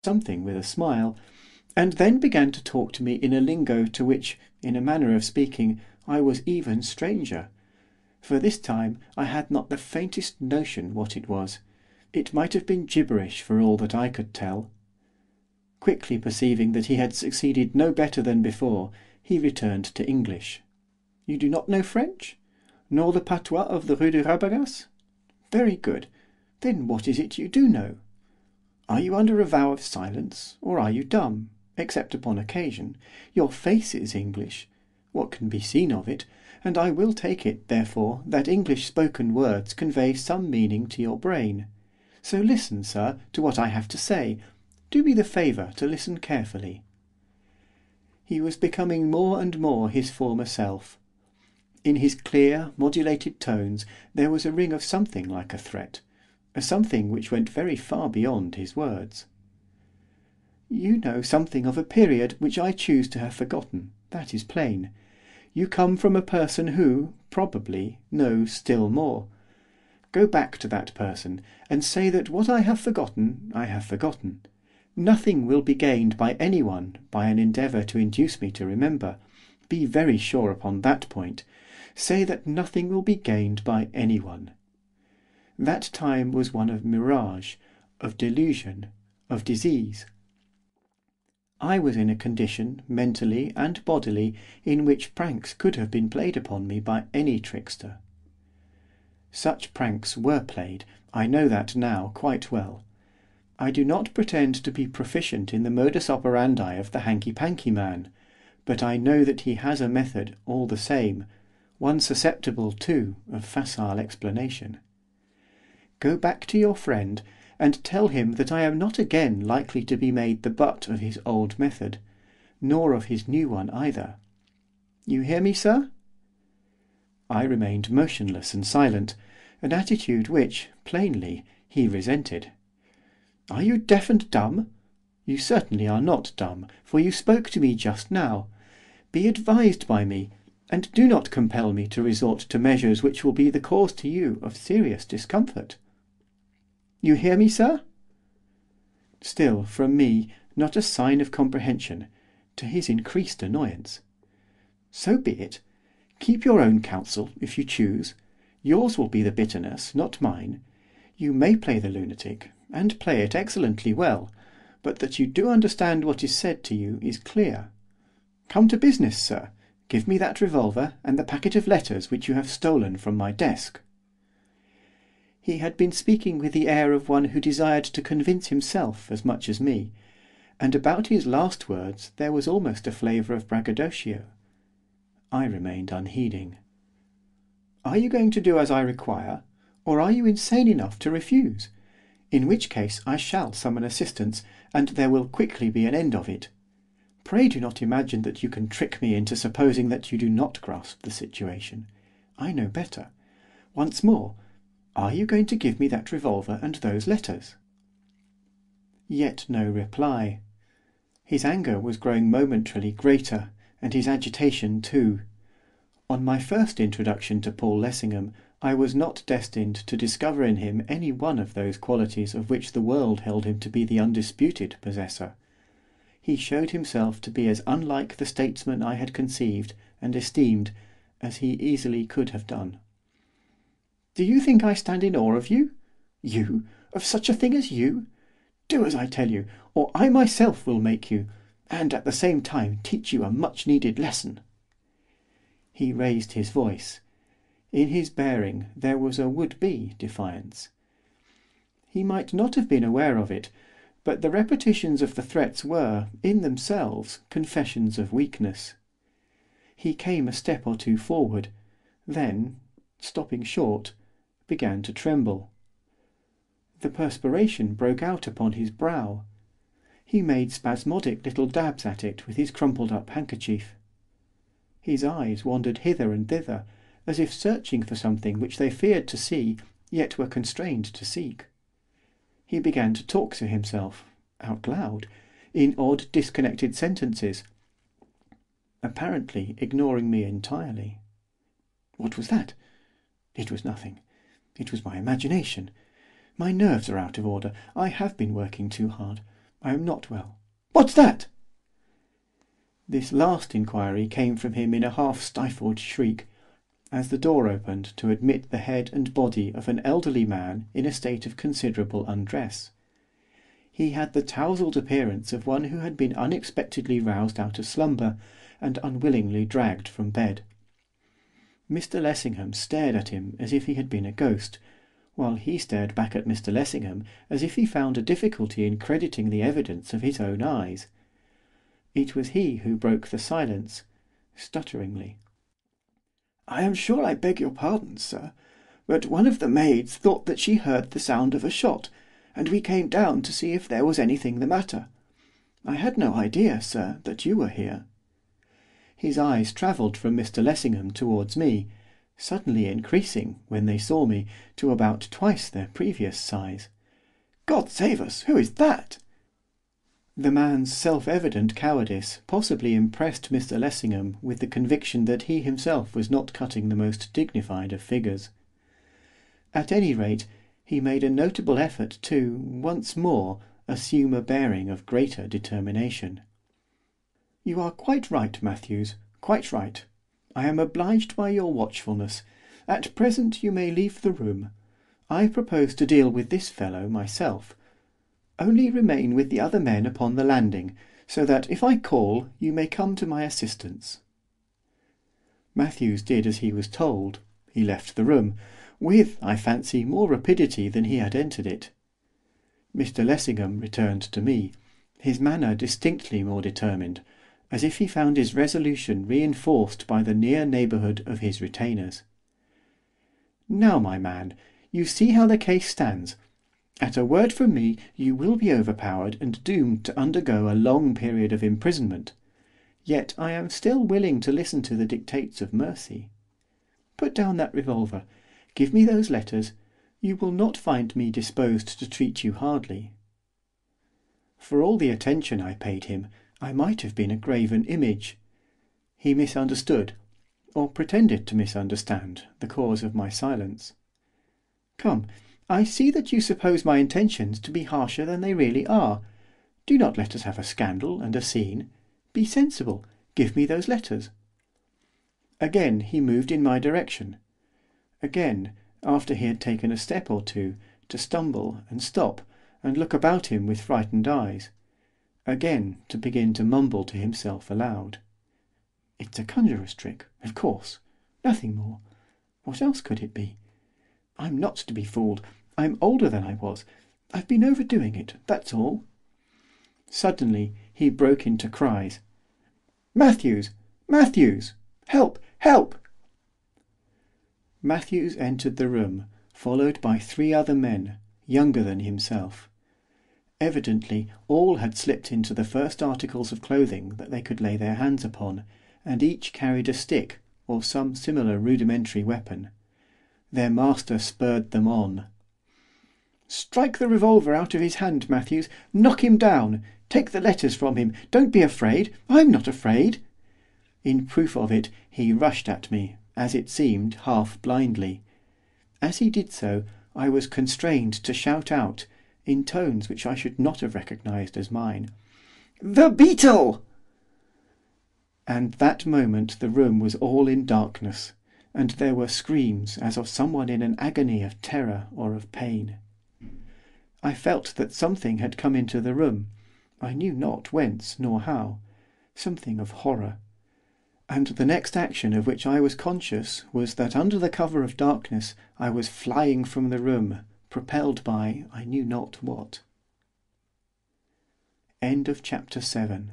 something with a smile, and then began to talk to me in a lingo to which, in a manner of speaking, I was even stranger. For this time I had not the faintest notion what it was. It might have been gibberish for all that I could tell. Quickly perceiving that he had succeeded no better than before, he returned to English. You do not know French? Nor the patois of the Rue de Rabagasse? Very good. Then what is it you do know? Are you under a vow of silence, or are you dumb, except upon occasion? Your face is English. What can be seen of it? And I will take it, therefore, that English spoken words convey some meaning to your brain. So listen, sir, to what I have to say. Do me the favour to listen carefully. He was becoming more and more his former self. In his clear, modulated tones there was a ring of something like a threat, a something which went very far beyond his words. You know something of a period which I choose to have forgotten, that is plain. You come from a person who, probably, knows still more. Go back to that person, and say that what I have forgotten, I have forgotten. Nothing will be gained by anyone by an endeavour to induce me to remember. Be very sure upon that point. Say that nothing will be gained by anyone. That time was one of mirage, of delusion, of disease. I was in a condition, mentally and bodily, in which pranks could have been played upon me by any trickster. Such pranks were played, I know that now quite well. I do not pretend to be proficient in the modus operandi of the hanky-panky man, but I know that he has a method, all the same, one susceptible, too, of facile explanation. Go back to your friend, and tell him that I am not again likely to be made the butt of his old method, nor of his new one either. You hear me, sir? I remained motionless and silent, an attitude which, plainly, he resented. Are you deaf and dumb? You certainly are not dumb, for you spoke to me just now. Be advised by me, and do not compel me to resort to measures which will be the cause to you of serious discomfort. You hear me, sir? Still, from me, not a sign of comprehension, to his increased annoyance. So be it. Keep your own counsel, if you choose. Yours will be the bitterness, not mine. You may play the lunatic, and play it excellently well, but that you do understand what is said to you is clear. Come to business, sir. Give me that revolver and the packet of letters which you have stolen from my desk. He had been speaking with the air of one who desired to convince himself as much as me, and about his last words there was almost a flavour of braggadocio. I remained unheeding. Are you going to do as I require, or are you insane enough to refuse? In which case I shall summon assistance, and there will quickly be an end of it. Pray do not imagine that you can trick me into supposing that you do not grasp the situation. I know better. Once more, are you going to give me that revolver and those letters? Yet no reply. His anger was growing momentarily greater, and his agitation too. On my first introduction to Paul Lessingham, I was not destined to discover in him any one of those qualities of which the world held him to be the undisputed possessor. He showed himself to be as unlike the statesman I had conceived and esteemed as he easily could have done. Do you think I stand in awe of you? You? Of such a thing as you? Do as I tell you, or I myself will make you, and at the same time teach you a much-needed lesson. He raised his voice. In his bearing there was a would-be defiance. He might not have been aware of it, but the repetitions of the threats were, in themselves, confessions of weakness. He came a step or two forward, then, stopping short, began to tremble. The perspiration broke out upon his brow. He made spasmodic little dabs at it with his crumpled-up handkerchief. His eyes wandered hither and thither, as if searching for something which they feared to see, yet were constrained to seek. He began to talk to himself, out loud, in odd disconnected sentences, apparently ignoring me entirely. What was that? It was nothing. It was my imagination. My nerves are out of order. I have been working too hard. I am not well. What's that? This last inquiry came from him in a half-stifled shriek, as the door opened to admit the head and body of an elderly man in a state of considerable undress. He had the tousled appearance of one who had been unexpectedly roused out of slumber, and unwillingly dragged from bed. Mr Lessingham stared at him as if he had been a ghost, while he stared back at Mr Lessingham as if he found a difficulty in crediting the evidence of his own eyes. It was he who broke the silence, stutteringly. "I am sure I beg your pardon, sir, but one of the maids thought that she heard the sound of a shot, and we came down to see if there was anything the matter. I had no idea, sir, that you were here." His eyes travelled from Mr Lessingham towards me, suddenly increasing, when they saw me, to about twice their previous size. "God save us, who is that?" The man's self-evident cowardice possibly impressed Mr Lessingham with the conviction that he himself was not cutting the most dignified of figures. At any rate, he made a notable effort to, once more, assume a bearing of greater determination. "You are quite right, Matthews, quite right. I am obliged by your watchfulness. At present you may leave the room. I propose to deal with this fellow myself. Only remain with the other men upon the landing, so that, if I call, you may come to my assistance." Matthews did as he was told. He left the room, with, I fancy, more rapidity than he had entered it. Mr Lessingham returned to me, his manner distinctly more determined, as if he found his resolution reinforced by the near neighbourhood of his retainers. "Now, my man, you see how the case stands. At a word from me you will be overpowered and doomed to undergo a long period of imprisonment. Yet I am still willing to listen to the dictates of mercy. Put down that revolver. Give me those letters. You will not find me disposed to treat you hardly." For all the attention I paid him, I might have been a graven image. He misunderstood, or pretended to misunderstand, the cause of my silence. "Come, I see that you suppose my intentions to be harsher than they really are. Do not let us have a scandal and a scene. Be sensible. Give me those letters." Again he moved in my direction. Again, after he had taken a step or two, to stumble and stop and look about him with frightened eyes. Again to begin to mumble to himself aloud. "It's a conjurer's trick, of course. Nothing more. What else could it be? I'm not to be fooled. I'm older than I was. I've been overdoing it, that's all." Suddenly he broke into cries. "Matthews! Matthews! Help! Help!" Matthews entered the room, followed by 3 other men, younger than himself. Evidently all had slipped into the first articles of clothing that they could lay their hands upon, and each carried a stick, or some similar rudimentary weapon. Their master spurred them on. "Strike the revolver out of his hand, Matthews. Knock him down. Take the letters from him. Don't be afraid. I'm not afraid." In proof of it, he rushed at me, as it seemed, half blindly. As he did so, I was constrained to shout out, in tones which I should not have recognised as mine, "The Beetle!" And that moment the room was all in darkness, and there were screams as of someone in an agony of terror or of pain. I felt that something had come into the room, I knew not whence nor how, something of horror. And the next action of which I was conscious was that under the cover of darkness I was flying from the room, propelled by I knew not what. End of chapter 7.